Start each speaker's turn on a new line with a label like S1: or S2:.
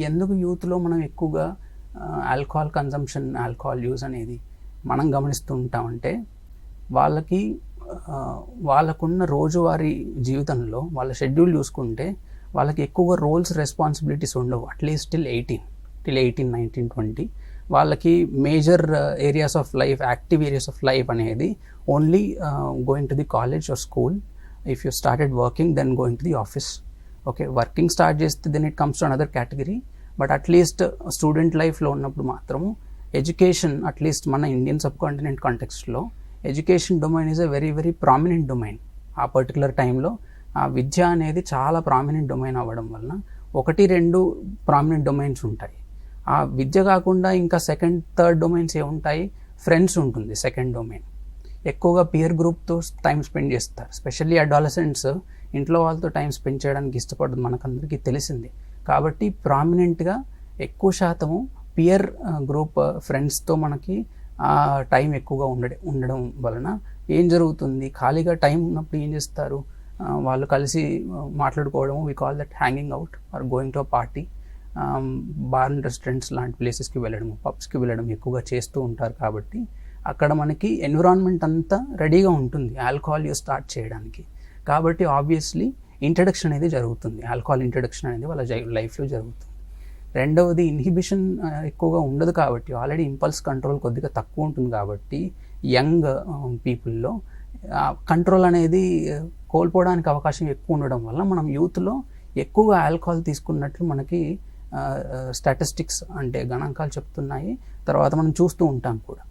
S1: ఎందుకు యూత్లో మనం ఎక్కువగా ఆల్కహాల్ కన్జంప్షన్, ఆల్కహాల్ యూజ్ అనేది మనం గమనిస్తూ ఉంటామంటే, వాళ్ళకున్న రోజువారీ జీవితంలో వాళ్ళ షెడ్యూల్ చూసుకుంటే వాళ్ళకి ఎక్కువగా రోల్స్, రెస్పాన్సిబిలిటీస్ ఉండవు. అట్లీస్ట్ టిల్ 18, 19, 20 వాళ్ళకి major areas of life, active areas of life అనేది only going to the college or school. If you started working, then going to the office. Okay, working start చేస్తే then it comes to another category. But at least student లైఫ్లో ఉన్నప్పుడు మాత్రము education, at least మన Indian subcontinent కాంటెక్స్ట్లో education domain is a very very prominent domain. ఆ particular టైంలో ఆ విద్య అనేది చాలా ప్రామినెంట్ డొమైన్ అవ్వడం వలన 1-2 ప్రామినెంట్ డొమైన్స్ ఉంటాయి. ఆ విద్య కాకుండా ఇంకా సెకండ్, థర్డ్ డొమైన్స్ ఏముంటాయి? ఫ్రెండ్స్ ఉంటుంది సెకండ్ డొమైన్. ఎక్కువగా పియర్ గ్రూప్తో టైం స్పెండ్ చేస్తారు. స్పెషల్లీ అడాలసెంట్స్ ఇంట్లో వాళ్ళతో టైం స్పెండ్ చేయడానికి ఇష్టపడదు, మనకందరికీ తెలిసింది. కాబట్టి ప్రామినెంట్గా ఎక్కువ శాతము పియర్ గ్రూప్ ఫ్రెండ్స్తో మనకి ఆ టైం ఎక్కువగా ఉండడం వలన ఏం జరుగుతుంది? ఖాళీగా టైం ఉన్నప్పుడు ఏం చేస్తారు? వాళ్ళు కలిసి మాట్లాడుకోవడము, we call that hanging out or going to a party. Bar and restaurants లాంటి ప్లేసెస్కి వెళ్ళడము, పబ్స్కి వెళ్ళడం ఎక్కువగా చేస్తూ ఉంటారు. కాబట్టి అక్కడ మనకి ఎన్విరాన్మెంట్ అంతా రెడీగా ఉంటుంది ఆల్కహాల్ యూస్ స్టార్ట్ చేయడానికి. కాబట్టి ఆబ్వియస్లీ ఇంట్రడక్షన్ అనేది జరుగుతుంది, ఆల్కహాల్ ఇంట్రడక్షన్ అనేది వాళ్ళ లైఫ్లో జరుగుతుంది. రెండవది, ఇన్హిబిషన్ ఎక్కువగా ఉండదు కాబట్టి, ఆల్రెడీ ఇంపల్స్ కంట్రోల్ కొద్దిగా తక్కువ ఉంటుంది కాబట్టి యంగ్ పీపుల్లో కంట్రోల్ అనేది కోల్పోవడానికి అవకాశం ఎక్కువ ఉండడం వల్ల మనం యూత్లో ఎక్కువగా ఆల్కహాల్ తీసుకున్నట్లు మనకి స్టాటిస్టిక్స్ అంటే గణాంకాలు చెప్తున్నాయి. తర్వాత మనం చూస్తూ ఉంటాం కూడా.